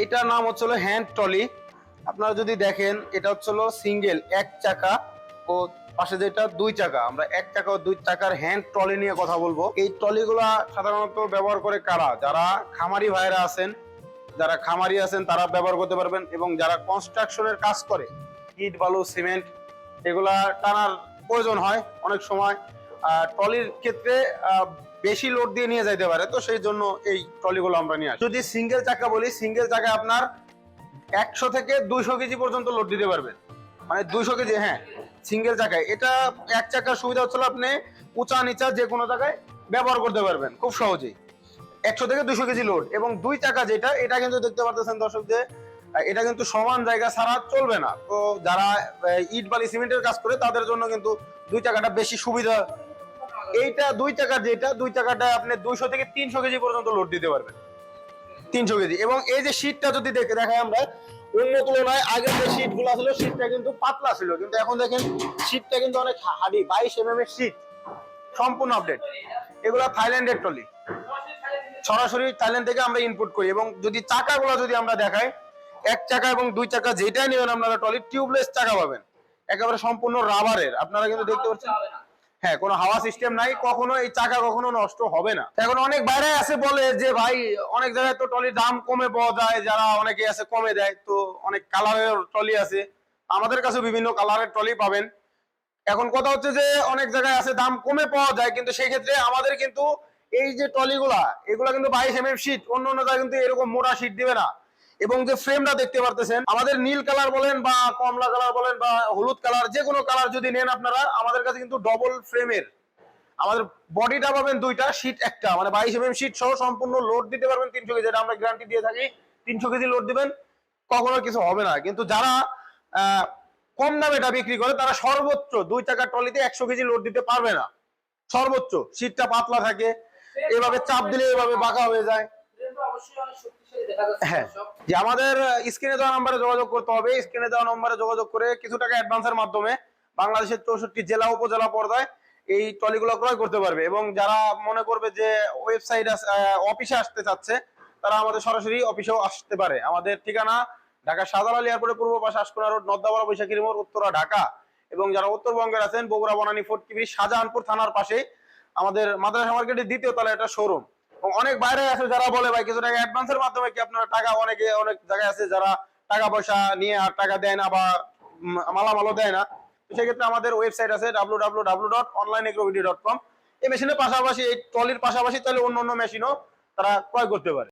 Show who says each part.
Speaker 1: এটার নাম হচ্ছিল হ্যান্ড ট্রলি। আপনারা যদি দেখেন এটা হচ্ছিল সিঙ্গেল এক চাকা ও পাশে যেটা দুই চাকা। আমরা এক চাকা ও দুই চাকার হ্যান্ড ট্রলি নিয়ে কথা বলবো। এই ট্রলিগুলা সাধারণত ব্যবহার করে কারা? যারা খামারি ভাইরা আছেন, যারা খামারি আছেন তারা ব্যবহার করতে পারবেন, এবং যারা কনস্ট্রাকশনের কাজ করে ইট বালু সিমেন্ট এগুলা টানার প্রয়োজন হয় অনেক সময়। ট্রলির ক্ষেত্রে বেশি লোড দিয়ে নিয়ে যাইতে পারে, তো সেই জন্য এই ট্রলিগুলো আমরা নিয়ে আসি। যদি সিঙ্গেল চাকা বলি, সিঙ্গেল চাকায় আপনার 100 থেকে 200 কেজি পর্যন্ত লোড দিতে পারবেন, মানে 200 কেজি। হ্যাঁ, সিঙ্গেল চাকায় এটা এক চাকার সুবিধা হচ্ছিল আপনি উঁচা নিচা যে কোনো জায়গায় ব্যবহার করতে পারবেন খুব সহজেই। 100 থেকে 200 কেজি লোড। এবং দুই চাকা যেটা, এটা কিন্তু দেখতে পারতেছেন দর্শক যে এটা কিন্তু সমান জায়গা ছাড়া চলবে না। তো যারা ইট বালি সিমেন্টের কাজ করে তাদের জন্য কিন্তু দুই চাকাটা বেশি সুবিধা। এইটা দুই চাকার যেটা, দুই চাকাটা আপনি 200 থেকে 300 কেজি পর্যন্ত লোড দিতে পারবেন, 300 কেজি। এবং এই যে শীটটা যদি দেখাই আমরা, অন্য তুলনায় আগের যে শীট গুলো ছিল শীটটা কিন্তু পাতলা ছিল, কিন্তু এখন দেখেন শীটটা কিন্তু অনেক হার্ডি, 22 এর শীট, সম্পূর্ণ আপডেট। এগুলা থাইল্যান্ডের ট্রলি, সরাসরি থাইল্যান্ড থেকে আমরা ইনপুট করি। এবং যদি চাকাগুলো যদি আমরা দেখাই, এক চাকা এবং দুই চাকা যেটাই নেবেন আপনারা ট্রলি টিউবলেস চাকা পাবেন, একেবারে সম্পূর্ণ রাবারের। আপনারা কিন্তু দেখতে পাচ্ছেন, হ্যাঁ, কোনো হাওয়া সিস্টেম নাই, কখনো এই চাকা কখনো নষ্ট হবে না। এখন অনেক বাইরে আছে বলে যে ভাই অনেক জায়গায় তো ট্রলির দাম কমে পাওয়া যায়, যারা অনেকে আছে কমে দেয়, তো অনেক কালারের ট্রলি আছে, আমাদের কাছে বিভিন্ন কালারের ট্রলি পাবেন। এখন কথা হচ্ছে যে অনেক জায়গায় আছে দাম কমে পাওয়া যায়, কিন্তু সেই ক্ষেত্রে আমাদের কিন্তু এই যে ট্রলিগুলা এগুলা কিন্তু 22 শীট, অন্য অন্য জায়গায় কিন্তু এরকম মোটা শীট দিবে না। এবং যে ফ্রেমটা দেখতে পারতেছেন, আমাদের নীল কালার বলেন বা কমলা কালার বলেন বা হলুদ কালার, যে কোনো কালার যদি নেন আপনারা, আমাদের কাছে কিন্তু ডবল ফ্রেমের আমাদের বডিটা পাবেন দুইটা, শীট একটা, মানে 22 শীট সহ সম্পূর্ণ লোড দিতে পারবেন 300 কেজি। যেটা আমরা গ্যারান্টি দিয়ে থাকি, 300 কেজি লোড দিবেন, কখনো কিছু হবে না। কিন্তু যারা কম দামে এটা বিক্রি করে তারা সর্বোচ্চ দুই চাকার ট্রলিতে 100 কেজি লোড দিতে পারবে না, সর্বোচ্চ। শীটটা পাতলা থাকে, এভাবে চাপ দিলে এভাবে বাঁকা হয়ে যায়। হ্যাঁ, যে আমাদের স্ক্রিনে দেওয়া নম্বরে যোগাযোগ করতে হবে। স্ক্রিনে দেওয়া নম্বরে যোগাযোগ করে কিছু টাকা অ্যাডভান্সের মাধ্যমে বাংলাদেশের 64 জেলা উপজেলা পর্যায়ে এই ট্রলিগুলো ক্রয় করতে পারবে। এবং যারা মনে করবে যে ওয়েবসাইট অফিসে আসতে চাচ্ছে, তারা আমাদের সরাসরি অফিসেও আসতে পারে। আমাদের ঠিকানা ঢাকা শাহজালাল এয়ারপোর্টের পূর্ব পাশে আশকোনা রোড, নর্দাপাড়া বৈশাখী মোড়, উত্তরা ঢাকা। এবং যারা উত্তরবঙ্গের আছেন, বগুড়া বনানী ফটকিবিরি শাহজাহানপুর থানার পাশে আমাদের মাদ্রাসা মার্কেটের দ্বিতীয় তলায় একটা শোরুম। অনেক বাইরে আছে যারা বলে ভাই কিছু টাকা অ্যাডভান্সের মাধ্যমে কি আপনারা টাকা, অনেকে অনেক জায়গায় আছে যারা টাকা পয়সা নিয়ে আর টাকা দেয় না বা মালামালও দেয় না। তো সেক্ষেত্রে আমাদের ওয়েবসাইট আছে www.onlineagrovid.com। এই মেশিনের পাশাপাশি, এই ট্রলির পাশাপাশি তাহলে অন্য অন্য মেশিনও তারা ক্রয় করতে পারে।